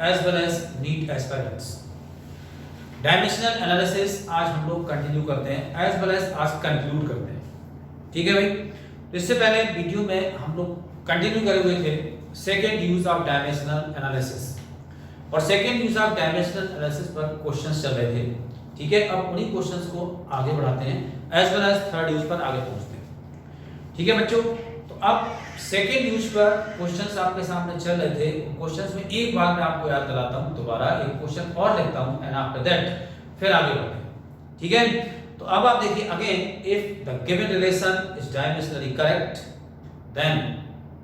as well as NEET aspirants. Dimensional analysis आज हम लोग कंटिन्यू करते हैं एज वेल एज आज कंक्लूड करते हैं, ठीक है भाई। तो इससे पहले वीडियो में हम लोग कंटिन्यू करे हुए थे second use of dimensional analysis, और second use of dimensional analysis पर क्वेश्चंस चल रहे थे, ठीक है। अब उन्हीं क्वेश्चंस को आगे बढ़ाते हैं as well as third use पर आगे पहुंचते हैं, ठीक है बच्चों। तो अब सेकेंड यूज पर क्वेश्चंस आपके सामने चल रहे थे, क्वेश्चंस में एक बार मैं आपको याद दिलाता हूं, दोबारा एक क्वेश्चन और लिखता हूं एंड आफ्टर दैट फिर आगे बढ़ते हैं, ठीक है। तो अब आप देखिए again, if the given relation is dimensionally correct then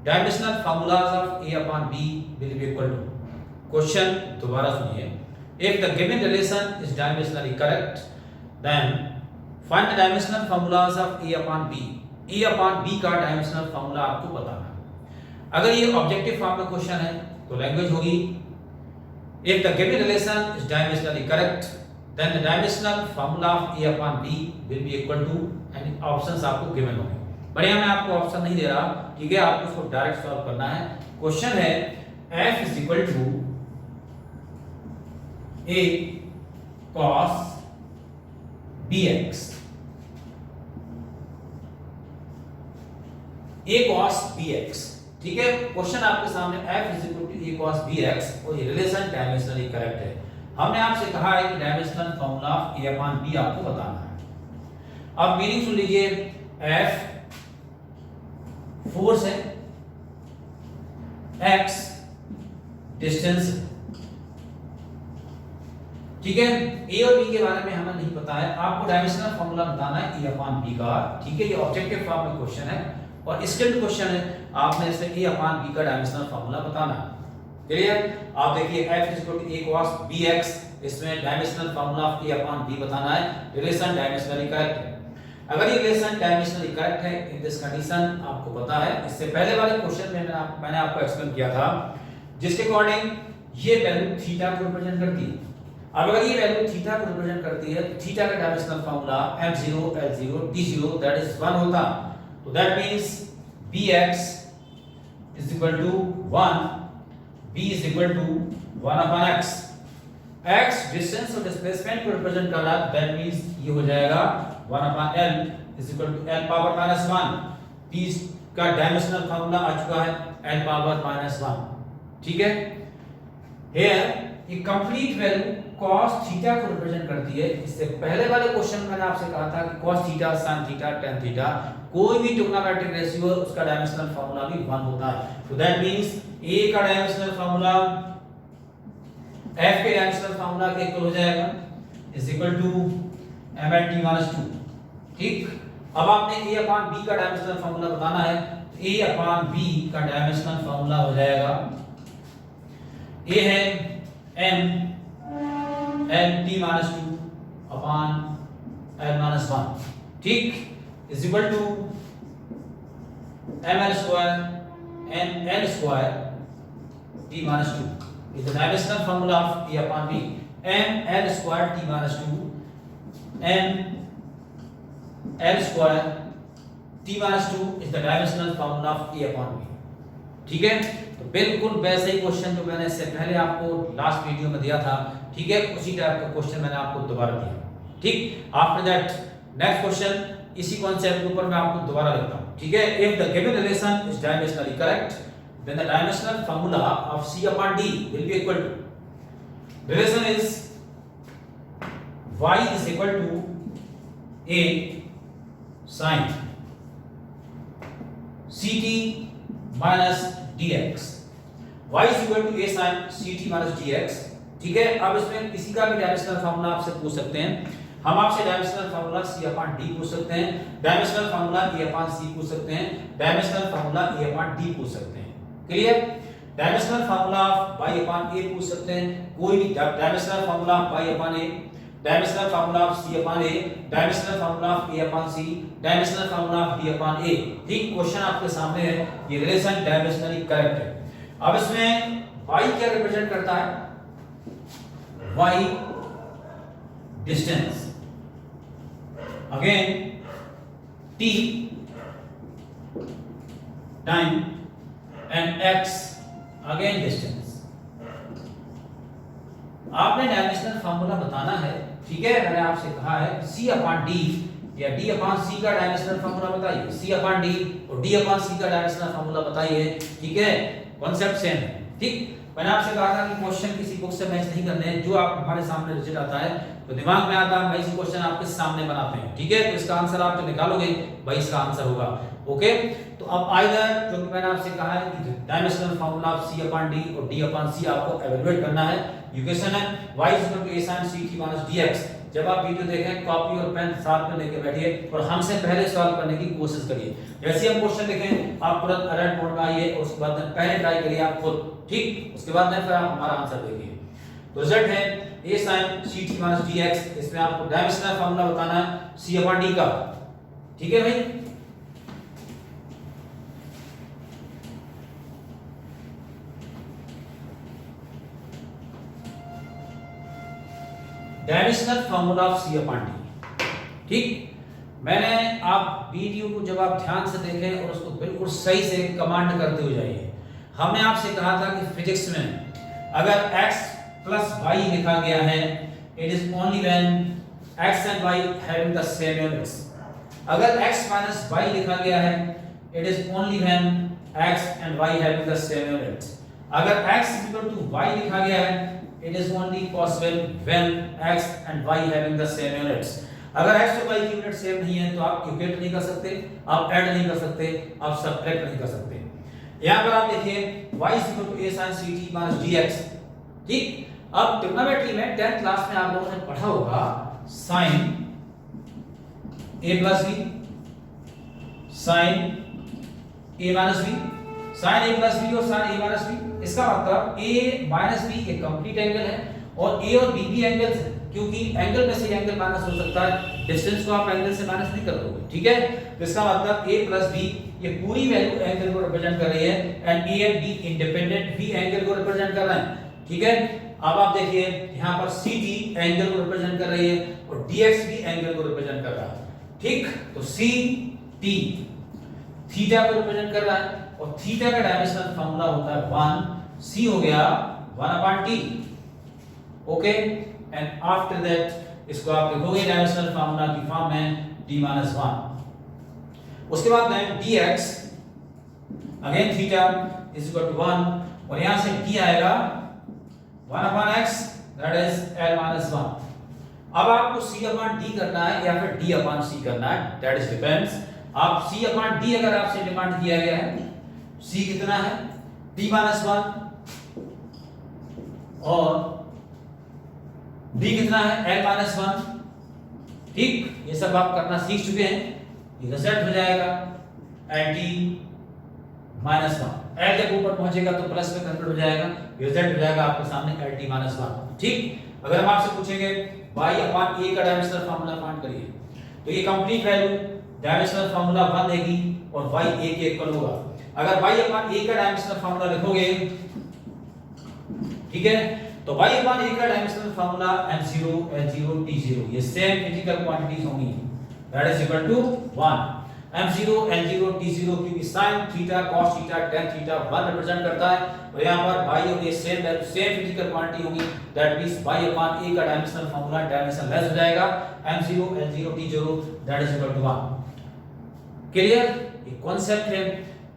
dimensional formulas of a upon b will be equal to, question दोबारा सुनिए, if the given relation is dimensionally correct then find the dimensional formulas of a upon b। a upon b का dimensional formula आपको बताना है। अगर ये objective form में question है तो लैंग्वेज होगी if the given relation is dimensionally correct then the dimensional formula of a upon b will be equal to, and options आपको गिवन होंगे। बढ़िया, मैं आपको ऑप्शन नहीं दे रहा, ठीक है, आपको इसको डायरेक्ट सॉल्व करना है। क्वेश्चन है f is equal to a cos bx, a cos bx, ठीक है। क्वेश्चन आपके सामने f is equal to a cos bx और ये रिलेशन डायमेंशनली करेक्ट है। हमने आपसे कहा है कि dimensional formula of a upon b आपको बताना है। अब मीनिंग सुन लीजिए, f फोर्स है, x डिस्टेंस, ठीक है। a और b के बारे में हमें नहीं पता है, आपको डायमेंशनल फार्मूला बताना है a upon b का, ठीक है। ये ऑब्जेक्टिव फॉर्म में क्वेश्चन है और स्किल्ड क्वेश्चन है, आपने इसे a upon b का डायमेंशनल फार्मूला बताना है। क्लियर? आप देखिए f is equal to a cos bx, इसमें dimensional formula of a upon b बताना है, रिलेशन डायमेंशनली करेक्ट है। अगर ये रिलेशन डायमेंशनली करेक्ट है इन दिस कंडीशन, आपको पता है इससे पहले वाले क्वेश्चन में मैंने आपको एक्सप्लेन किया था, जिसके अकॉर्डिंग ये वैल्यू थीटा को रिप्रेजेंट करती है। अब अगर ये वैल्यू थीटा को रिप्रेजेंट करती है तो थीटा का dimensional formula m0 l0 t0 that is 1 होता, तो that means bx is equal to 1, b is equal to 1 upon x। x distance और डिस्प्लेसमेंट को रिप्रेजेंट कर रहा है, दैट मींस ये हो जाएगा 1 upon l is equal to l power minus 1। b का डायमेंशनल फार्मूला आ चुका है l पावर माइनस 1, ठीक है। हियर ये कंप्लीट वैल्यू cos थीटा को रिप्रेजेंट करती है। इससे पहले वाले क्वेश्चन में मैंने आपसे कहा था कि cos theta, sin theta, tan theta, कोई भी ट्रिग्नोमेट्रिक रेशियो उसका डायमेंशनल फार्मूला भी 1 होता है। तो दैट मींस a का डायमेंशनल फार्मूला f के डायमेंशनल फार्मूला के इक्वल हो जाएगा, इज इक्वल टू mlt-2, ठीक। अब आपने a अपॉन b का डायमेंशनल फार्मूला बताना है, तो a अपॉन b का डायमेंशनल फार्मूला हो जाएगा, a है m lt-2 अपॉन l-1, ठीक, is equal to ml square n l square t-2 is the dimensional formula of a upon b, m l square t-2 m l square t-2 is the dimensional formula of a upon b, ठीक है। तो बिल्कुल वैसे ही question जो मैंने इससे पहले आपको लास्ट वीडियो में दिया था, ठीक है, उसी टाइप का क्वेश्चन मैंने आपको दोबारा दिया, ठीक। आफ्टर दैट नेक्स्ट क्वेश्चन इसी कॉन्सेप्ट के ऊपर मैं आपको दोबारा लिखता हूं, ठीक है। If the given relation is dimensionally correct then the dimensional formula of c upon d will be equal to, relation is y is equal to a sin ct minus dx, y is equal to a sin ct minus dx, ठीक है। अब इसमें किसी का भी dimensional formula आपसे पूछ सकते हैं, हम आपसे dimensional formula c upon d पूछ सकते हैं, dimensional formula a upon c पूछ सकते हैं, dimensional formula a upon d पूछ सकते हैं, clear. Dimensional formula of y upon a पूछ सकते हैं, कोई भी dimensional formula of y upon a, dimensional formula of c upon a, dimensional formula of a upon c, dimensional formula of d upon a, ठीक। Question आपके सामने है, ये रिलेशन डायमेंशनली करेक्ट है। अब इसमें y क्या रिप्रेजेंट करता है, y distance, again t time and x again distance, आपने डायमेंशनल फार्मूला बताना है, ठीक है। मैंने आपसे कहा है C/D या D/C का डायमेंशनल फार्मूला बताइए, C/D और D/C का डायमेंशनल फार्मूला बताइए, ठीक है। कॉन्सेप्ट सेम है, ठीक। मैंने आपसे कहा था कि क्वेश्चन किसी बुक से मैच नहीं करने हैं, जो आप हमारे सामने रिजल्ट आता है तो दिमाग में आता है भाई इसी क्वेश्चन आपके सामने बनाते हैं, ठीक है। तो इसका आंसर आप जो निकालोगे भाई इसका आंसर होगा, ओके। तो अब आइदर जो मैंने आपसे कहा है कि डायमेंशनल फार्मूला ऑफ C/D और D/C आपको एवेलुएट करना है। इक्वेशन है y a sin ct - dx। जब आप वीडियो देखें कॉपी और पेन साथ में लेके बैठिए और हमसे पहले सॉल्व करने की कोशिश करिए। जैसे हम क्वेश्चन देखें आप तुरंत अलर्ट मोड में आइए और उसके बाद पहले ट्राई करिए आप खुद, ठीक। उसके बाद फिर आप हमारा आंसर देखिए। तो रिजल्ट है a sin ct - dx। इसमें आपको डायमेंशनल फार्मूला बताना है C/D का, ठीक है भाई। डायमेंशनल फार्मूला ऑफ C/D, ठीक। मैंने आप वीडियो को जब आप ध्यान से देखें और उसको बिल्कुल सही से कमांड करते हुए जाइए। हमने आपसे कहा था कि फिजिक्स में अगर x + y लिखा गया है it is only when x and y having the same units. अगर x - y लिखा गया है it is only when x and y having the same units. अगर x = y लिखा गया है it is only possible when x and y having the same units। अगर x और y की यूनिट सेम नहीं है तो आप इक्वेट नहीं कर सकते, आप ऐड नहीं कर सकते, आप सब्ट्रैक्ट नहीं कर सकते। यहां पर आप देखिए y a sin ct - dx, ठीक। अब ट्रिग्नोमेट्री में 10th क्लास में आप लोगों ने पढ़ा होगा sin a + b sin a - b, sin a + b और sin a - b। इसका मतलब a - b एक कंप्लीट एंगल है और a और b भी एंगल्स हैं, क्योंकि एंगल में से एंगल माइनस हो सकता है, डिस्टेंस को आप एंगल से माइनस नहीं कर दोगे, ठीक है। तो इसका मतलब a + b ये पूरी वैल्यू एंगल को रिप्रेजेंट कर रही है and a and b independent भी एंगल को रिप्रेजेंट कर रहे हैं, ठीक है। अब आप देखिए यहां पर ct एंगल को रिप्रेजेंट कर रही है और dx भी एंगल को रिप्रेजेंट कर रहा है, ठीक। तो ct थीटा को रिप्रेजेंट कर रहा है और थीटा का डायमेंशनल फार्मूला होता है 1 c हो गया 1/t, okay. And after that इसको आप लिखोगे डायमेंशनल फार्मूला की फॉर्म में d - 1। उसके बाद में dx अगेन थीटा = 1 और यहां से d आएगा 1/x दैट इज l - 1। अब आपको C/D करना है या फिर D/C करना है, दैट इज डिपेंड्स। आप C/D अगर आपसे डिमांड किया गया है, C कितना है d - 1 और d कितना है l - 1, ठीक। ये सब आप करना सीख चुके हैं। ये रिजल्ट हो जाएगा lt - 1। l जब ऊपर पहुंचेगा तो प्लस में कन्वर्ट हो जाएगा, रिजल्ट हो जाएगा आपके सामने lt - 1, ठीक। अगर हम आपसे पूछेंगे y/a का डायमेंशनल फार्मूला फाइंड करिए तो ये कंप्लीट वैल्यू डायमेंशनल फार्मूला 1 देगी और y a के इक्वल होगा। अगर y/a का डायमेंशनल फार्मूला लिखोगे, ठीक है, तो y/a का dimensional formula m0 l0 t0 ये सेम फिजिकल क्वांटिटीज होंगी, that is equal to 1 m0 l0 t0, क्योंकि sin theta cos theta tan theta 1 represent करता है और यहां पर y और a सेम फिजिकल क्वांटिटी होगी, दैट मींस y/a का डायमेंशनल फार्मूला डायमेंशन लेस हो जाएगा m0 l0 t0 that is equal to 1। Clear? ये कांसेप्ट है,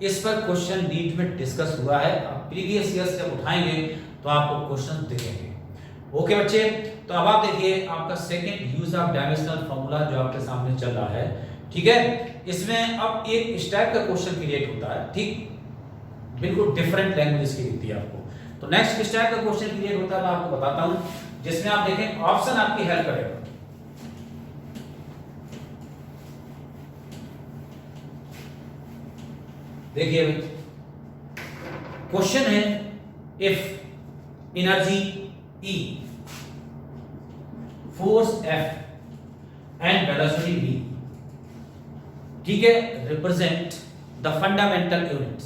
इस पर क्वेश्चन नीट में डिस्कस हुआ है। आप प्रीवियस ईयर से उठाएंगे तो आपको क्वेश्चन दिखेंगे, ओके बच्चे। तो अब आप देखिए आपका second use of dimensional formula जो आपके सामने चल रहा है, ठीक है। इसमें अब एक इस टाइप का क्वेश्चन क्रिएट होता है, ठीक, बिल्कुल डिफरेंट लैंग्वेजेस की होती है आपको। तो नेक्स्ट किस टाइप का क्वेश्चन क्रिएट होता है मैं आपको बताता हूं, जिसमें आप देखें ऑप्शन आपकी हेल्प करेगा। देखिए भाई क्वेश्चन है if energy E, force F and velocity V, ठीक है, represent the fundamental units,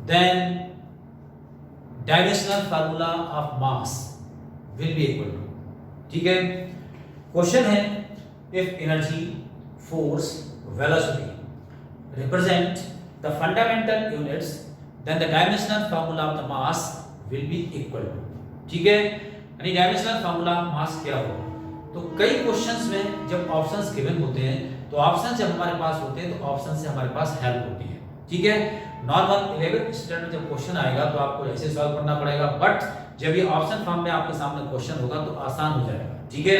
then dimensional formula of mass will be equal to, ठीक है। क्वेश्चन है if energy, force, velocity represent the fundamental units, then the dimensional formula of the mass will be equal to, ठीक है, यानी dimensional formula mass क्या होगा। तो कई क्वेश्चंस में जब ऑप्शंस गिवन होते हैं तो ऑप्शन जब हमारे पास होते हैं तो ऑप्शन से हमारे पास हेल्प होती है, ठीक है। नॉर्मल 11th स्टैंडर्ड में जब क्वेश्चन आएगा तो आपको ऐसे सॉल्व करना पड़ेगा, बट जब ये ऑप्शन फॉर्म में आपके सामने क्वेश्चन होगा तो आसान हो जाएगा, ठीक है।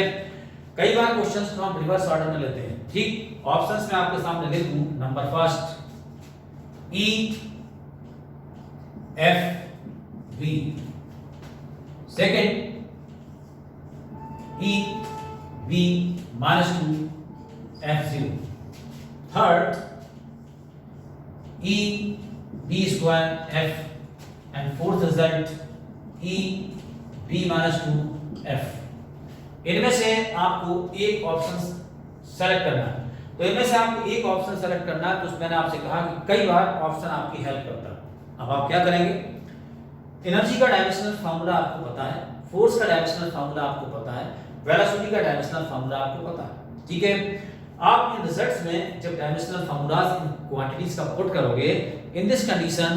कई बार क्वेश्चंस को हम रिवर्स ऑर्डर में लेते हैं, ठीक। ऑप्शंस में आपके सामने लिख दूं, number first E F V, second E B -2 F0, third E B square F, and fourth result E B -2 F। इनमें से आपको एक ऑप्शन सेलेक्ट करना है। तो इनमें से आपको एक ऑप्शन सेलेक्ट करना है, तो मैंने आपसे कहा कि कई बार ऑप्शन आपकी हेल्प करता है। अब आप क्या करेंगे, एनर्जी का डायमेंशनल फार्मूला आपको पता है, फोर्स का डायमेंशनल फार्मूला आपको पता है, वेलोसिटी का डायमेंशनल फार्मूला आपको पता है, ठीक है। आप इन रिजल्ट्स में जब डायमेंशनल फार्मूलाज इन क्वांटिटीज का पुट करोगे, इन दिस कंडीशन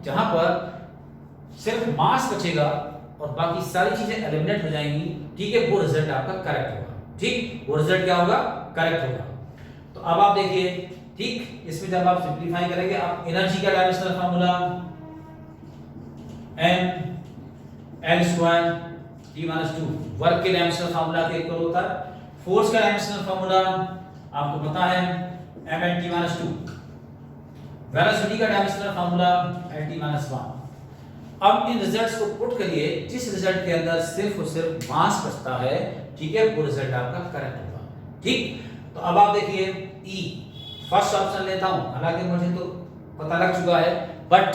जहां पर सिर्फ मास बचेगा और बाकी सारी चीजें एलिमिनेट हो जाएंगी, ठीक है, वो रिजल्ट आपका करेक्ट होगा, ठीक, वो रिजल्ट क्या होगा, करेक्ट होगा। तो अब आप देखिए, ठीक, इसमें जब आप सिंपलीफाई करेंगे, आप एनर्जी का dimensional formula m L2 T-2, work के डायमेंशनल फार्मूला के इक्वल होता है। फोर्स का डायमेंशनल फार्मूला आपको पता है mN-T-2, वेलोसिटी का डायमेंशनल फार्मूला L-T-1। अब इन रिजल्ट्स को पुट करिए, जिस रिजल्ट के अंदर सिर्फ और सिर्फ मास बचता है, ठीक है, वो रिजल्ट आपका करेक्ट होगा, ठीक। तो अब आप देखिए E, फर्स्ट ऑप्शन लेता हूं, हालांकि मुझे तो पता लग चुका है, बट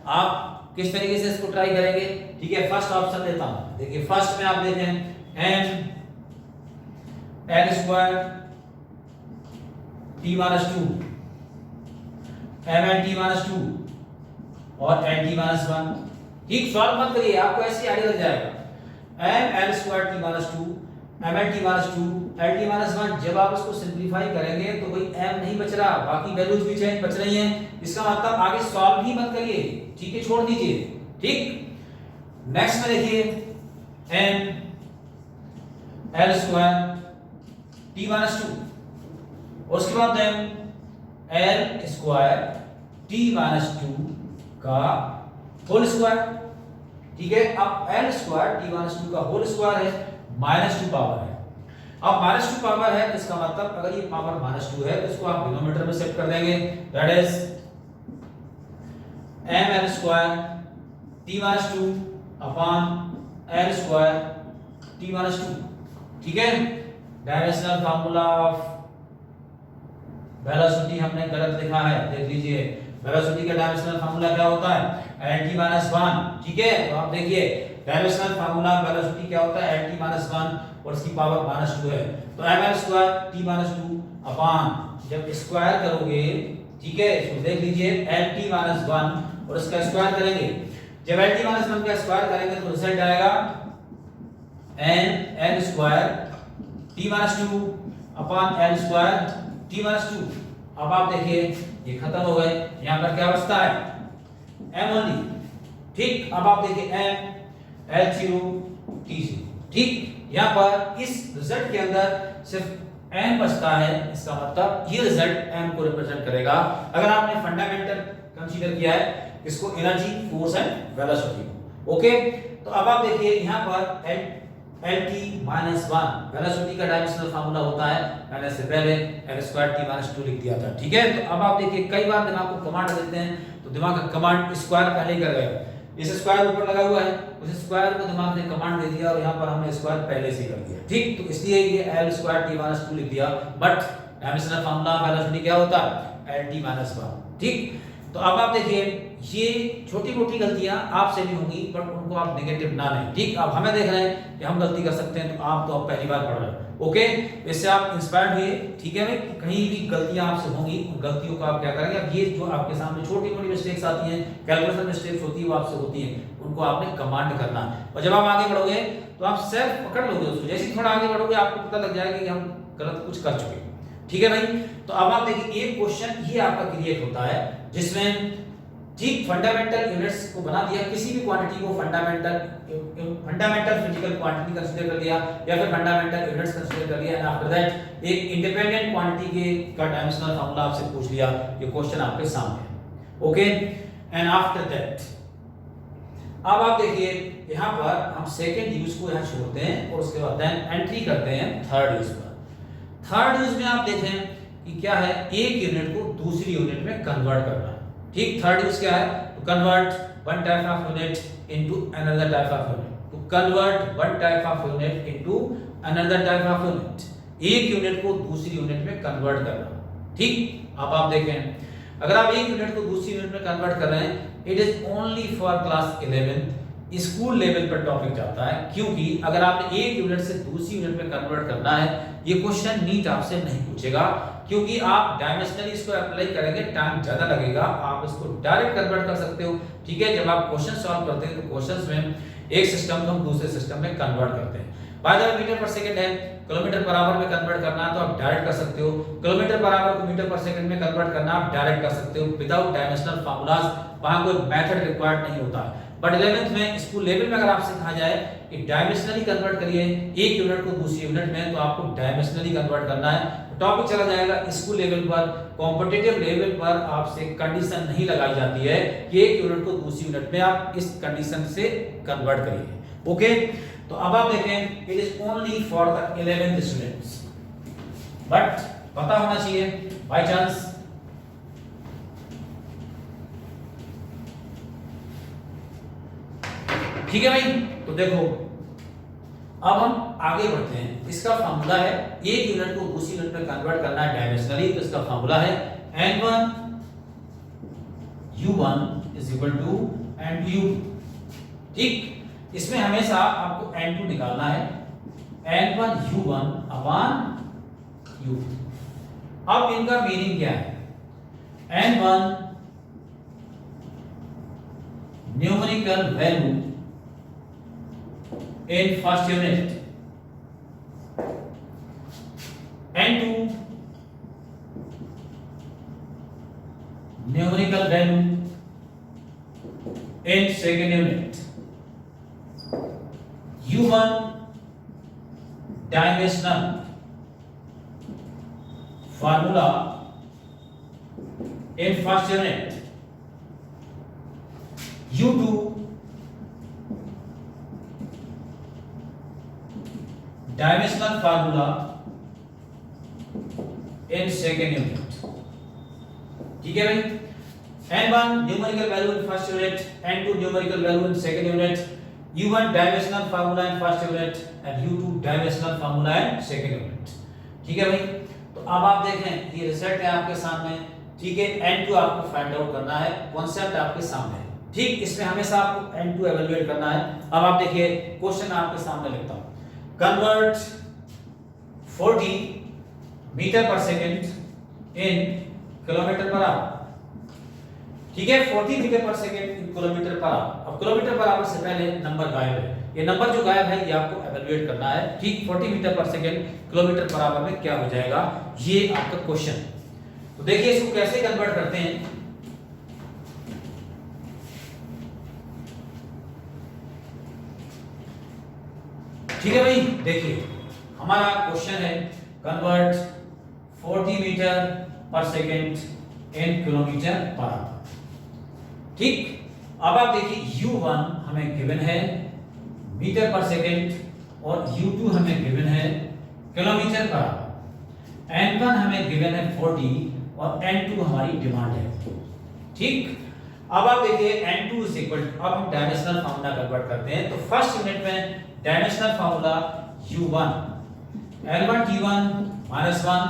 आप किस तरीके से इसको ट्राई करेंगे, ठीक है। फर्स्ट ऑप्शन लेता हूं, देखिए फर्स्ट में आप देखें m L2 T-2 mN-T-2 और N-T-1, ठीक। सॉल्व मत करिए, आपको ऐसे आइडिया लग जाएगा। m L2 T-2 mN-T-2 L-T-1, जब आप इसको सिंपलीफाई करेंगे तो कोई m नहीं बच रहा, बाकी वैल्यूज भी चेंज बच रही हैं, इसका मतलब आगे सॉल्व ही मत करिए, ठीक है, छोड़ दीजिए, ठीक। नेक्स्ट में देखिए m L2 T-2 और उसके बाद L2 T-2 का होल स्क्वायर, ठीक है। अब L2 T-2 का होल स्क्वायर है, -2 पावर है। अब -2 पावर है, इसका मतलब अगर ये पावर -2 है तो इसको आप डिनोमिनेटर में शिफ्ट कर देंगे, that is mL2 T-2 upon L2 T-2, ठीक है। डायमेंशनल फार्मूला ऑफ वेलोसिटी हमने गलत लिखा है, देख लीजिए, वेलोसिटी का डायमेंशनल फार्मूला क्या होता है, L-T-1, ठीक है। तो आप देखिए डायमेंशनल फार्मूला वेलोसिटी क्या होता है, L-T-1 और इसकी पावर -2 है, तो mL2 T-2 अपॉन जब स्क्वायर करोगे, ठीक है, इसको देख लीजिए L-T-1 और इसका स्क्वायर करेंगे, जब L-T-1 का स्क्वायर करेंगे तो रिजल्ट आएगा N-L2 T-2 upon L2 T-2। अब आप देखिए ये खत्म हो गए, यहां पर क्या बचता है, m ओनली, ठीक। अब आप देखिए m L0 T0, ठीक। यहां पर इस रिजल्ट के अंदर सिर्फ m बचता है, इसका मतलब ये रिजल्ट m को रिप्रेजेंट करेगा। अगर आपने फंडामेंटल कंसीडर किया है इसको, एनर्जी, फोर्स एंड वेलोसिटी को, ओके। तो अब आप देखिए यहां पर L-T-1 वेलोसिटी का डायमेंशनल फार्मूला होता है, मैंने इससे पहले L2 T-2 लिख दिया था, ठीक है। तो अब आप देखिए कई बार दिमाग को कमांड देते हैं तो दिमाग का कमांड स्क्वायर पहले ही कर गया, इस स्क्वायर ऊपर लगा हुआ है, उस स्क्वायर को दिमाग ने कमांड दे दिया और यहाँ पर हमने स्क्वायर पहले से कर दिया, ठीक। तो इसलिए ये L2 T-2 लिख दिया, बट डायमेंशनल फार्मूला वेलोसिटी क्या होता है, L-T-1, ठीक। तो अब आप देखिए ये छोटी मोटी गलतियां आपसे भी होंगी, बट उनको आप नेगेटिव ना लें, ठीक। अब हमें देख रहे हैं कि हम गलती कर सकते हैं, तो आप पहली बार पढ़ रहे हैं, ओके। इससे आप इंस्पायर्ड हुए, ठीक है भाई, कहीं भी गलतियां आपसे होंगी, उन गलतियों को आप क्या करेंगे, अब ये जो आपके सामने छोटी मोटी मिस्टेक्स आती हैं, कैलकुलेशन मिस्टेक्स होती है, वो आपसे होती हैं, उनको आपने कमांड करना है, और जब आप आगे बढ़ोगे तो आप सेल्फ पकड़ लोगे उसको, जैसे ही थोड़ा आगे बढ़ोगे आपको पता लग जाएगा कि हम गलत कुछ कर चुके हैं, ठीक है भाई। तो अब आप देखिए एक क्वेश्चन ये आपका क्रिएट होता है जिसमें ठीक फंडामेंटल यूनिट्स को बना दिया, किसी भी क्वांटिटी को फंडामेंटल फिजिकल क्वांटिटी कंसीडर कर लिया या फिर फंडामेंटल यूनिट्स कंसीडर कर लिया, एंड आफ्टर दैट एक इंडिपेंडेंट क्वांटिटी के का डायमेंशनल फार्मूला आपसे पूछ लिया, ये क्वेश्चन आपके सामने है। ओके, एंड आफ्टर दैट अब आप देखिए यहाँ पर हम सेकंड यूज को यहाँ छोड़ते हैं और उसके बाद देन एंट्री करते हैं थर्ड यूज पर। थर्ड यूज में आप देखें कि क्या है, एक यूनिट को दूसरी यूनिट में कन्वर्ट करना। ठीक, थर्ड यूज क्या है, to convert one type of unit into another type of unit, to convert one type of unit into another type of unit, एक यूनिट को दूसरी यूनिट में कन्वर्ट करना। ठीक, अब आप देखें अगर आप एक यूनिट को दूसरी यूनिट में कन्वर्ट कर रहे हैं, it is only for class 11 school level पर टॉपिक जाता है, क्योंकि अगर आपने एक यूनिट से दूसरी यूनिट में कन्वर्ट करना है, ये क्वेश्चन नीट आपसे नहीं पूछेगा, क्योंकि आप डायमेंशनली इसको अप्लाई करेंगे टाइम ज्यादा लगेगा, आप इसको डायरेक्ट कन्वर्ट कर सकते हो। ठीक है, जब आप क्वेश्चन सॉल्व करते हैं तो क्वेश्चंस में एक सिस्टम को हम दूसरे सिस्टम में कन्वर्ट करते हैं। By the way metre per second है, किलोमीटर पर आवर में कन्वर्ट करना है तो आप डायरेक्ट कर सकते हो, किलोमीटर पर आवर को मीटर पर सेकंड में कन्वर्ट करना आप डायरेक्ट कर सकते हो विदाउट डायमेंशनल फार्मूलाज, वहां कोई मेथड रिक्वायर्ड नहीं होता है। बट 11th में स्कूल लेवल में अगर आपसे कहा जाए कि डायमेंशनली कन्वर्ट करिए एक यूनिट को दूसरी यूनिट में, तो आपको डायमेंशनली कन्वर्ट करना है। टॉपिक चला जाएगा स्कूल लेवल पर, कॉम्पिटिटिव लेवल पर आपसे कंडीशन नहीं लगाई जाती है कि एक यूनिट को दूसरी यूनिट में आप इस कंडीशन से कन्वर्ट करिए। ओके, तो अब आप देखें it is only for the 11th students, but पता होना चाहिए बाय चांस ठीक है भाई। तो देखो अब हम आगे बढ़ते हैं, इसका फार्मूला है एक यूनिट को दूसरी यूनिट में कन्वर्ट करना है डायमेंशनली, तो इसका फार्मूला है n1 u1 is equal to n2 u2। ठीक, इसमें हमेशा आपको n2 निकालना है, n1 u1 अपॉन u2। अब इनका मीनिंग क्या है, n1 numerical value in first unit, n2 numerical value in second unit, u1 dimensional formula in first unit, u2 dimensional formula in second unit. ठीक है भाई, n1 numerical value in first unit, n2 numerical value in second unit, u1 dimensional formula in first unit and u2 dimensional formula in second unit. ठीक है भाई, तो अब आप देखें ये रिजल्ट है आपके सामने। ठीक है, n2 आपको फाइंड आउट करना है, कॉन्सेप्ट आपके सामने है। ठीक, इसमें हमेशा आपको n2 एवेलुएट करना है। अब आप देखिए क्वेश्चन आपके सामने लिखता हूं, convert 40 metre per second in kilometre per hour. ठीक है, 40 metre per second in kilometre per hour. अब किलोमीटर पर आवर से पहले नंबर गायब है, ये नंबर जो गायब है ये आपको एवेलुएट करना है। ठीक, 40 metre per second kilometre per hour में क्या हो जाएगा, ये आपका क्वेश्चन। तो देखिए इसको कैसे कन्वर्ट करते हैं। ठीक है भाई, देखिए हमारा क्वेश्चन है convert 40 metre per second in kilometre per hour. ठीक, अब आप देखिए u1 हमें गिवन है मीटर पर सेकंड और u2 हमें गिवन है किलोमीटर पर आवर, n1 हमें गिवन है 40 और n2 हमारी डिमांड है। ठीक, अब आप देखिए n2 इज इक्वल टू, अब हम डायमेंशनल फार्मूला कन्वर्ट करते हैं। तो फर्स्ट यूनिट में dimensional formula u1 l1 t1 -1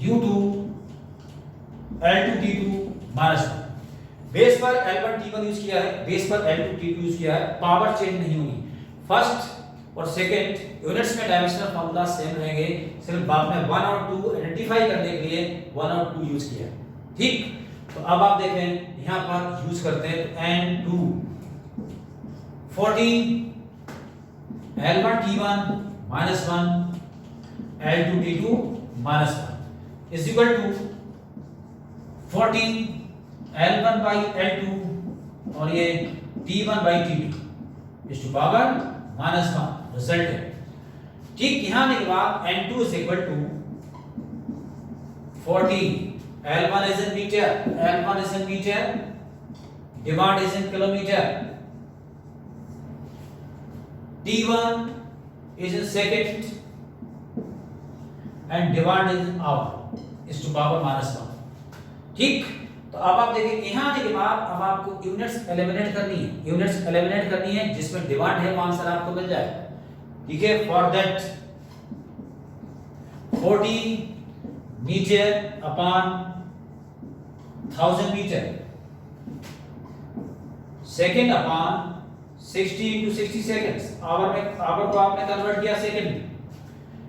u2 l2 t2 -1। Base पर l1 t1 यूज किया है, बेस पर l2 t2 यूज किया है, पावर चेंज नहीं होगी। फर्स्ट और सेकंड यूनिट्स में डायमेंशनल फार्मूला सेम रहेंगे, सिर्फ आपने 1 और 2 आइडेंटिफाई करने के लिए 1 और 2 यूज किया है। ठीक, तो अब आप देखें यहां पर यूज करते हैं n2 40 l1 t1 -1 l2 t2 -1 is equal to 40 L1 by L2 और ये T1 by T2 इस टू पावर -1 रिजल्ट है। ठीक, यहां आने के बाद N2 is equal to 40, L1 is in meter, L1 is in meter, demand is in kilometer, T1 is in second and demand is in hour is to power -1। ठीक, तो अब आप देखिए यहां आने के बाद अब आपको यूनिट्स एलिमिनेट करनी है, यूनिट्स एलिमिनेट करनी है जिसमें डिमांड है वो आंसर आपको मिल जाएगा। ठीक है, for that 40 metre upon 1000 metre second upon 60 into 60 seconds, hour में आवर को आपने कन्वर्ट किया सेकंड में।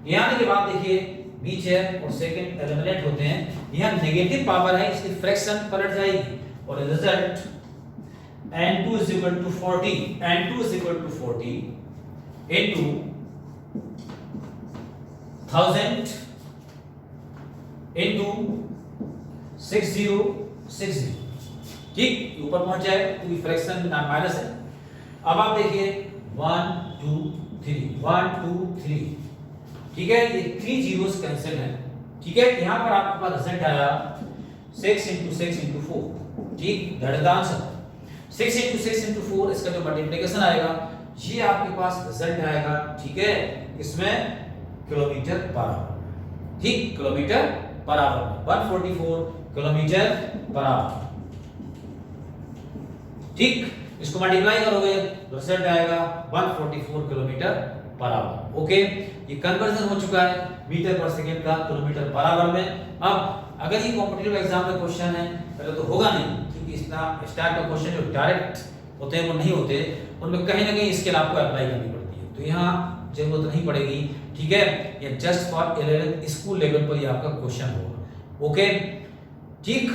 यहां आने के बाद देखिए मीटर और सेकंड एलिमिनेट होते हैं, यहां नेगेटिव पावर है इसकी फ्रैक्शन पलट जाएगी और result n2 is equal to 40, n2 is equal to 40 into 1000 into 6060। ठीक, ऊपर पहुंच जाए क्योंकि फ्रैक्शन में माइनस है। अब आप देखिए 1 2 3 1 2 3, ठीक है, ये 3 जीरोस कैंसिल है। ठीक है, यहां पर आपके पास रिजल्ट आया 6 into 6 into 4। ठीक, that is the answer. 6 into 6 into 4 इसका जो मल्टीप्लिकेशन आएगा ये आपके पास रिजल्ट आएगा। ठीक है, इसमें किलोमीटर पर आवर। ठीक, kilometre per hour 144 kilometre per hour. ठीक, इसको मल्टीप्लाई करोगे रिजल्ट आएगा 144 किलोमीटर पर आवर। ओके, ये कन्वर्जन हो चुका है मीटर पर सेकंड का किलोमीटर पर आवर में। अब अगर ये कॉम्पिटिटिव एग्जाम में क्वेश्चन है, पहले तो होगा नहीं क्योंकि इसका स्टार्ट का क्वेश्चन जो डायरेक्ट होते हैं वो नहीं होते, उनमें कहीं ना कहीं स्किल आपको अप्लाई करनी पड़ती है, तो यहाँ जरूरत नहीं पड़ेगी। ठीक है, ये just for 11th school level पर ये आपका क्वेश्चन होगा। ओके, ठीक,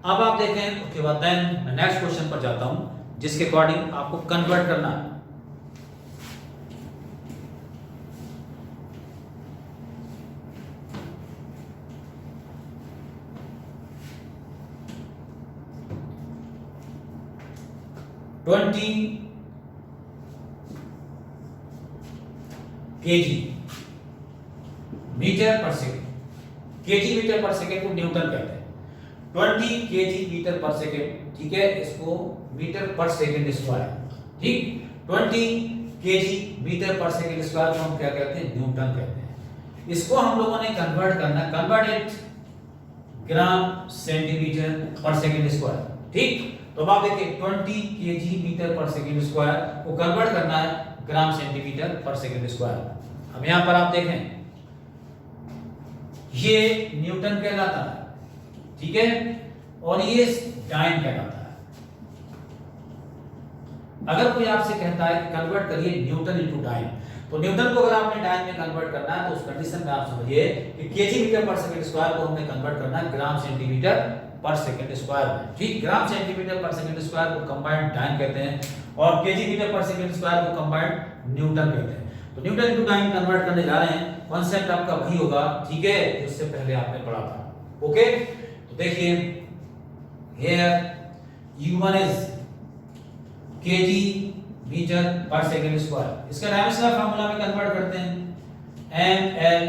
अब आप देखें उसके बाद देन मैं नेक्स्ट क्वेश्चन पर जाता हूं जिसके अकॉर्डिंग आपको कन्वर्ट करना है। kg मीटर पर सेकेंड, kg मीटर पर सेकेंड को न्यूटन कहते हैं। 20 kg मीटर पर सेकेंड, ठीक है, इसको मीटर पर सेकेंड स्क्वायर। ठीक, 20 kg मीटर पर सेकेंड स्क्वायर को हम क्या कहते हैं? न्यूटन कहते हैं। इसको हम लोगों ने कन्वर्ट करना, कन्वर्ट इट ग्राम सेंटीमीटर पर सेकेंड स्क्वायर। ठीक, तो अब आप देखिए 20 kg मीटर पर सेकेंड स्क्वायर को कन्वर्ट करना है ग्राम सेंटीमीटर पर सेकेंड स्क्वायर। अब यहां पर आप देखें ये न्यूटन कहलाता है, ठीक है, और ये डाइन कहलाता है। अगर कोई आपसे कहता है कि कन्वर्ट करिए न्यूटन इनटू डाइन, तो न्यूटन को अगर आपने डाइन में कन्वर्ट करना है तो उस कंडीशन में आप समझिए कि KG metre per second square को हमने कन्वर्ट करना है ग्राम सेंटीमीटर पर सेकंड स्क्वायर में। ठीक, ग्राम सेंटीमीटर पर सेकंड स्क्वायर को कंबाइंड डाइन कहते हैं और KG metre per second square को कंबाइंड न्यूटन कहते हैं। तो न्यूटन इनटू डाइन कन्वर्ट करने जा रहे हैं, कांसेप्ट आपका वही होगा, ठीक है, इससे पहले आपने पढ़ा था। ओके, तो देखिए here u1 is kg metre per second square. इसका डायमेंशनल फार्मूला में कन्वर्ट करते हैं ml,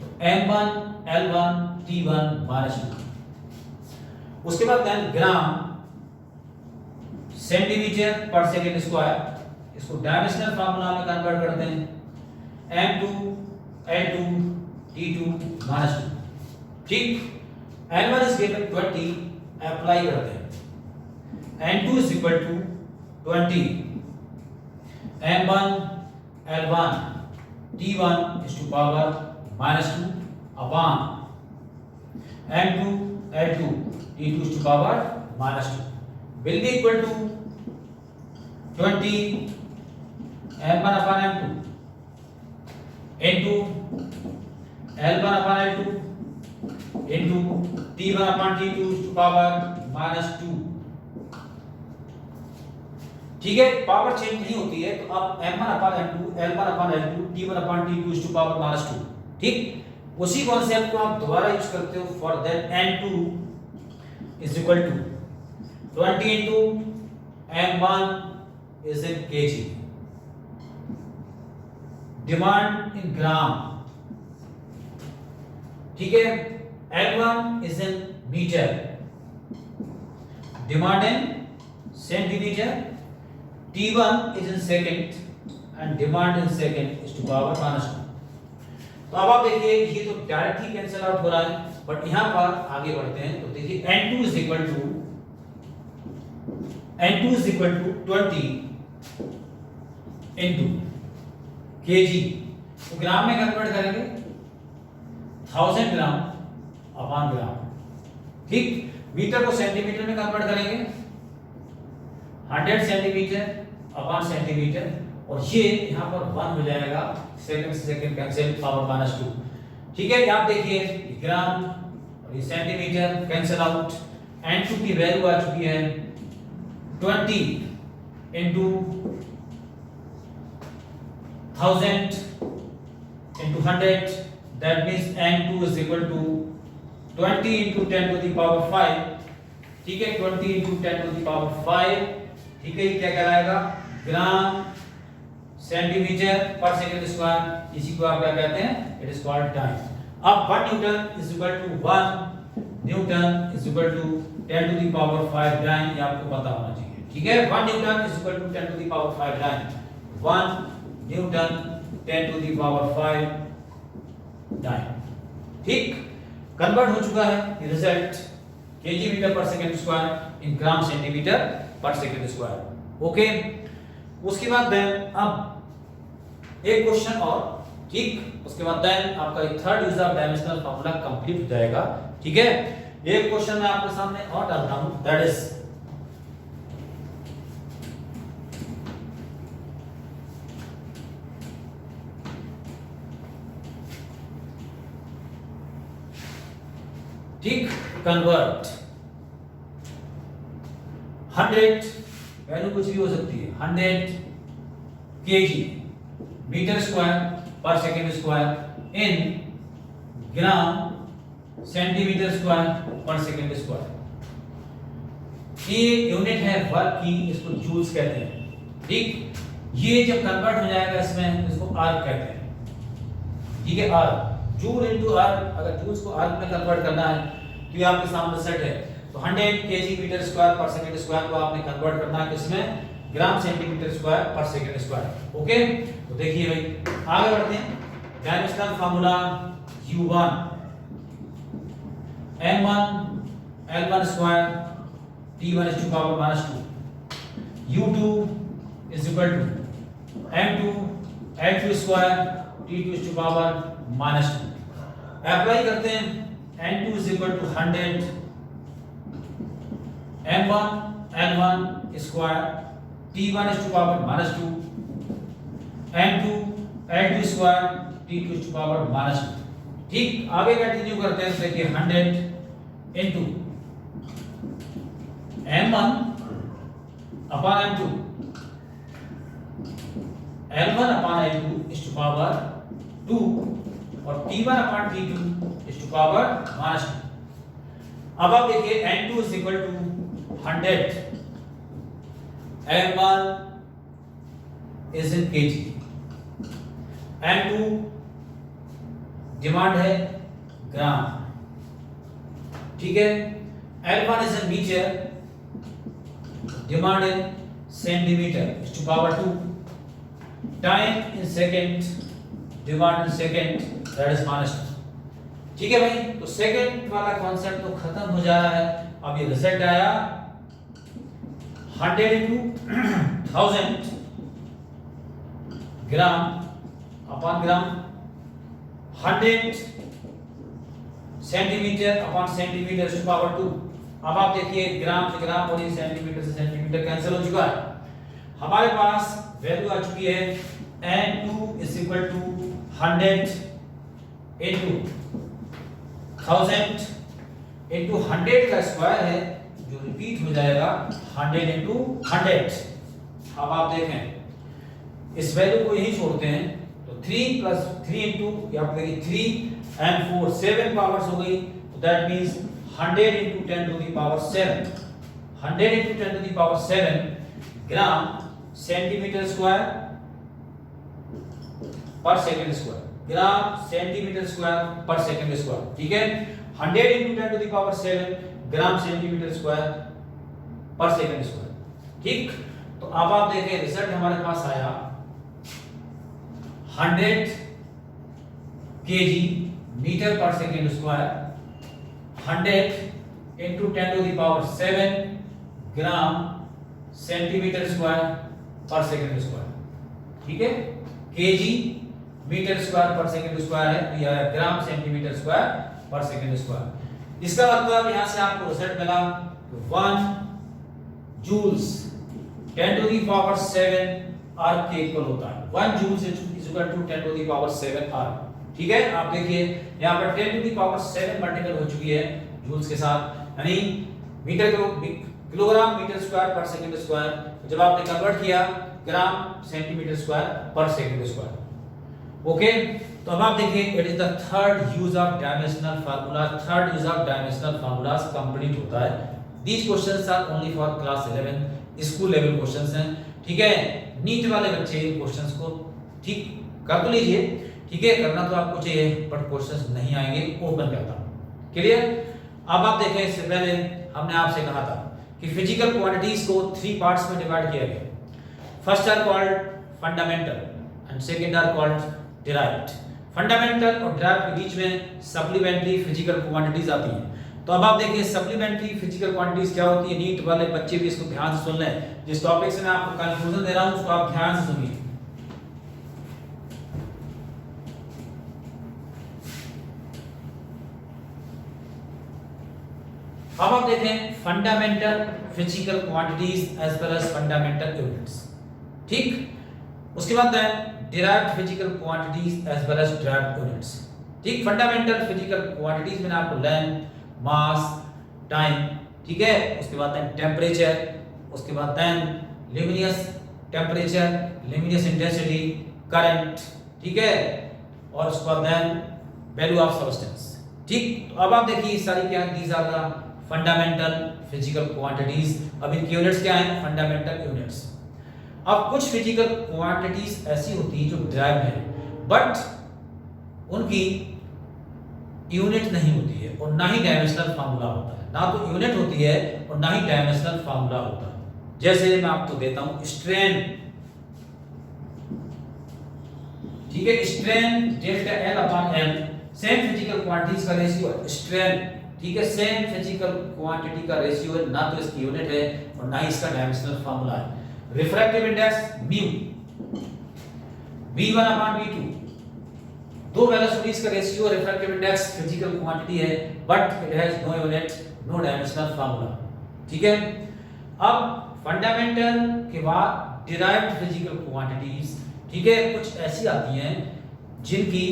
तो m1 l1 t1 -2। उसके बाद देन ग्राम सेंटीमीटर पर सेकंड स्क्वायर, इसको डायमेंशनल फार्मूला में कन्वर्ट करते हैं m2 l2 t2 -2। ठीक, n1 इज गिवन 20, अप्लाई करते हैं n2 is equal to 20 m1 l1 t1 is to power -2 upon m2 l2 t2 is to power -2 will be equal to 20 m1 upon m2 into l1 upon l2 into t1 upon t2 is to power -2। ठीक है, power change नहीं होती है, तो अब m1 upon m2 l1 upon l2 t1 upon t2 is to power -2। ठीक, उसी concept को आप दोबारा यूज करते हो for that n2 is equal to 20 into m1 is in kg. Demand in gram, ठीक है, L1 is in metre, demand in centimetre, T1 is in second and demand in second is to power -2। तो अब आप देखिए ये तो direct ही cancel out हो रहा है, बट यहां पर आगे बढ़ते हैं तो देखिए N2 is equal to 20 into kg, तो ग्राम में कन्वर्ट करेंगे 1000 ग्राम अपॉन ग्राम, ठीक। मीटर को सेंटीमीटर में कन्वर्ट करेंगे 100 सेंटीमीटर अपॉन सेंटीमीटर, और ये यहां पर 1 हो जाएगा, सेकंड से सेकंड कैंसिल, पावर -2, ठीक है। आप देखिए ग्राम और ये सेंटीमीटर कैंसिल आउट, N2 की वैल्यू आ चुकी है 20 into 1000 into 100, that means N2 is equal to 20 into 10 to the power 5, ठीक है, 20 into 10 to the power 5, ठीक है। ये क्या कहलाएगा, ग्राम सेंटीमीटर पर सेकंड स्क्वायर, इसी को आप क्या कहते हैं, इट इज कॉल्ड टाइम। अब 1 newton is equal to 1 newton is equal to 10 to the power 5 dyne, ये आपको पता होना चाहिए, ठीक है। 1 newton is equal to 10 to the power 5 dyne, 1 newton 10 to the power 5 dyne, ठीक। कन्वर्ट हो चुका है result kg metre per second square in gram centimetre per second square, okay. उसके बाद देन अब एक क्वेश्चन और, ठीक, उसके बाद देन आपका third use of dimensional formula complete हो जाएगा, ठीक है। एक क्वेश्चन मैं आपके सामने और डाल रहा हूं, दैट इज ठीक, कन्वर्ट 100 वैल्यू कुछ भी हो सकती है, 100 KG metre square per second square in gram centimetre square per second square. ये यूनिट है वर्क की, इसको जूल्स कहते हैं, ठीक। ये जब कन्वर्ट हो जाएगा इसमें, इसको आर्क कहते हैं, ठीक है। आर्क, जूल इनटू आर्क, अगर जूल्स को आर्क में कन्वर्ट करना है तो ये आपके सामने सेट है, तो 100 KG metre square per second square को आपने कन्वर्ट करना है किसमें, ग्राम centimetre square per second square, okay. तो देखिए भाई आगे बढ़ते हैं, dimensional formula U1 M1 L1 square T1 is to power -2, U2 is equal to M2 L2 square T2 is to power -2। Apply करते हैं, N2 is equal to 100 M1 L1 square T1 is to power -2, M2 L2 square T2 is to power -2, ठीक। आगे continue करते हैं, देखिए 100 into M1 upon M2 L1 upon L2 is to power 2 और T1 upon T2 is to power -2। अब आप देखिए N2 is equal to 100 M1 is in kg, M2 demand है ग्राम, ठीक है। L1 is in metre, demand in centimetre is to power 2, time in second, demand in second, that is -2, ठीक है भाई। तो सेकंड वाला कॉन्सेप्ट तो खत्म हो जा रहा है। अब ये रिजल्ट आया 100 into 1000 gram upon gram, 100 centimetre upon centimetre to power 2। अब आप देखिए ग्राम से ग्राम और सेंटीमीटर से सेंटीमीटर कैंसिल हो चुका है, हमारे पास वैल्यू आ चुकी है N2 is equal to 100 into 1000 into 100 का स्क्वायर है जो रिपीट हो जाएगा 100 into 100। अब आप देखें इस वैल्यू को यही छोड़ते हैं तो 3 plus 3 into, आप देखिए 3 and 4 7 पावर्स हो गई, तो that means 100 into 10 to the power 7, 100 into 10 to the power 7 gram centimetre square per second square, gram centimetre square per second square, ठीक है। 100 into 10 to the power 7 gram centimetre square per second square, ठीक। तो अब आप देखें result हमारे पास आया 100 kg metre per second square, 100 into 10 to the power 7 gram centimetre square per second square, ठीक है। Kg metre square per second square है, तो यह gram centimetre square per second square. इसका मतलब यहां से आपको रिजल्ट मिला 1 joules 10 to the power 7 erg के इक्वल होता है। 1 joules is equal to 10 to the power 7 erg, ठीक है। आप देखिए यहां पर 10 to the power 7 मल्टीपल हो चुकी है जूल्स के साथ, यानी मीटर को kilogram metre square per second square, जब आपने कन्वर्ट किया gram centimetre square per second square, okay. तो अब आप देखिए it is the third use of dimensional formula, third use of dimensional formulas complete होता है। These questions are only for class 11 school level questions हैं, ठीक है। नीट वाले बच्चे इन क्वेश्चंस को ठीक कर तो लीजिए, ठीक है, करना तो आपको चाहिए बट क्वेश्चंस नहीं आएंगे, ओपन करता हूं, क्लियर। अब आप देखें इससे पहले हमने आपसे कहा था कि फिजिकल क्वांटिटीज को 3 पार्ट्स में डिवाइड किया गया। First are called fundamental and second are called derived. Fundamental और डिराइव्ड के बीच में सप्लीमेंट्री फिजिकल क्वांटिटीज आती हैं। तो अब आप देखिए सप्लीमेंट्री फिजिकल क्वांटिटीज क्या होती है, नीट वाले बच्चे भी इसको ध्यान से सुन लें। जिस टॉपिक से मैं आपको कंफ्यूजन दे रहा हूं उसको आप ध्यान से सुनिए। अब आप देखें fundamental physical quantities as well as fundamental units, ठीक। उसके बाद है derived physical quantities as well as derived units, ठीक। फंडामेंटल फिजिकल क्वांटिटीज में आपको लेंथ, मास, टाइम, ठीक है। उसके बाद है टेंपरेचर, उसके बाद है luminous temperature, luminous intensity, current, ठीक है, और उसके बाद है वैल्यू ऑफ सब्सटेंस, ठीक। तो अब आप देखिए सारी क्या these are the fundamental physical quantities. अब इनकी यूनिट्स क्या हैं, फंडामेंटल यूनिट्स। अब कुछ फिजिकल क्वांटिटीज ऐसी होती हैं जो डिराइव्ड है बट उनकी यूनिट नहीं होती है और ना ही डायमेंशनल फार्मूला होता है, ना तो यूनिट होती है और ना ही डायमेंशनल फार्मूला होता है। जैसे मैं आपको देता हूं स्ट्रेन, ठीक है, strain delta L upon L same physical quantities का रेशियो है स्ट्रेन, ठीक है, सेम फिजिकल क्वांटिटी का रेशियो है, ना तो इसकी यूनिट है और ना ही इसका डायमेंशनल फार्मूला है। Refractive index mu v1 upon v2, दो वेलोसिटीज का ratio refractive index physical quantity है but it has no unit, no dimensional formula, ठीक है। अब फंडामेंटल के बाद डिराइव्ड फिजिकल क्वांटिटीज, ठीक है, कुछ ऐसी आती हैं जिनकी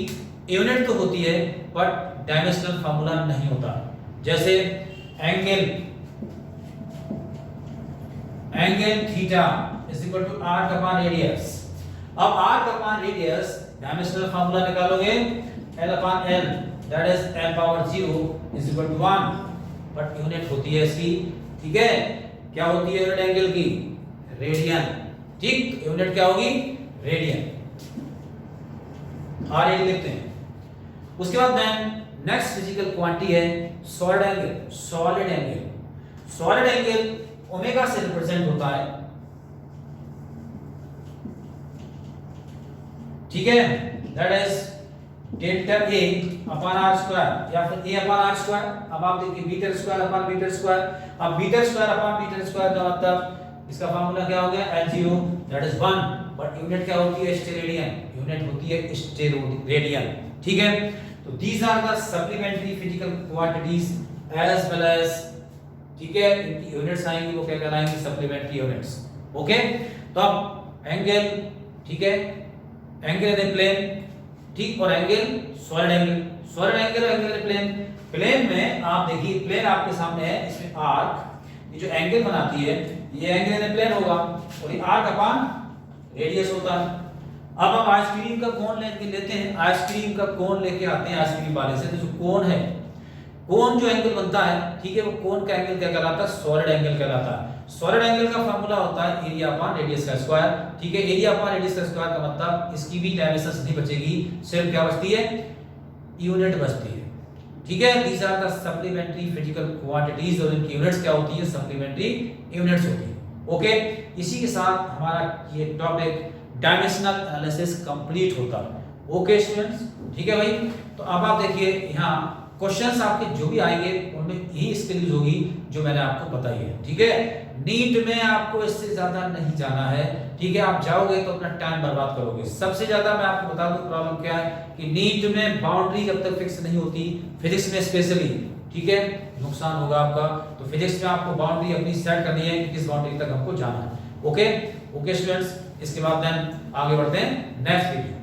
यूनिट तो होती है बट डायमेंशनल फार्मूला नहीं होता। जैसे angle theta is equal to arc upon radius. अब arc upon radius dimensional formula निकालोगे l upon l that is l power 0 is equal to 1 but unit होती है इसकी, ठीक है, क्या होती है यूनिट एंगल की, रेडियन, ठीक। यूनिट क्या होगी, रेडियन, आर ए लिखते हैं। उसके बाद देन नेक्स्ट फिजिकल क्वांटिटी है solid angle. Solid angle, solid angle omega से रिप्रेजेंट होता है, ठीक है, that is delta a upon r square या फिर ए अपॉन आर स्क्वायर। अब आप देखिए metre square upon metre square, अब metre square upon metre square का मतलब इसका फार्मूला क्या हो गया, L0 that is 1 but unit क्या होती है, स्टेरेडियन, यूनिट होती है स्टेरेडियन, ठीक है। तो these are the supplementary physical quantities as well as, ठीक है, इनकी यूनिट्स आएंगी वो क्या कहलाएंगी, सप्लीमेंट्री यूनिट्स, ओके। तो अब एंगल, ठीक है, एंगल इन प्लेन, ठीक, और angle solid angle, solid angle और एंगल इन प्लेन। प्लेन में आप देखिए प्लेन आपके सामने है, इसमें आर्क, ये जो एंगल बनाती है ये एंगल इन प्लेन होगा और ये आर्क अपॉन रेडियस होता है। अब हम आइसक्रीम का कोन लेके लेते हैं, आइसक्रीम का कोन लेके आते हैं आइसक्रीम वाले से, तो जो कोन है, कोन जो एंगल बनता है, ठीक है, वो कोन का एंगल क्या कहलाता है? सॉलिड एंगल कहलाता है। सॉलिड एंगल का फार्मूला होता है एरिया अपॉन रेडियस का स्क्वायर, ठीक है। एरिया अपॉन रेडियस का स्क्वायर का मतलब इसकी भी डायमेंशंस नहीं बचेगी, सिर्फ क्या बचती है? यूनिट बचती है, ठीक है। These are the supplementary physical quantities, और इनकी यूनिट्स क्या होती है? सप्लीमेंट्री यूनिट्स होती है। ओके, इसी के साथ हमारा ये टॉपिक डायमेंशनल एनालिसिस कंप्लीट होता है। ओके स्टूडेंट्स, ठीक है भाई। तो अब आप देखिए यहाँ क्वेश्चंस आपके जो भी आएंगे उनमें यही स्किल यूज होगी जो मैंने आपको बताई है, ठीक है। नीट में आपको इससे ज्यादा नहीं जाना है, ठीक है। आप जाओगे तो अपना टाइम बर्बाद करोगे। सबसे ज्यादा मैं आपको बता दूं प्रॉब्लम क्या है कि नीट में बाउंड्री जब तक फिक्स नहीं होती, फिजिक्स में स्पेशली, ठीक है, नुकसान होगा आपका। तो फिजिक्स में आपको बाउंड्री अपनी सेट करनी है कि किस बाउंड्री तक हमको जाना है। ओके ओके स्टूडेंट्स, इसके बाद देन आगे बढ़ते हैं नेक्स्ट वीडियो।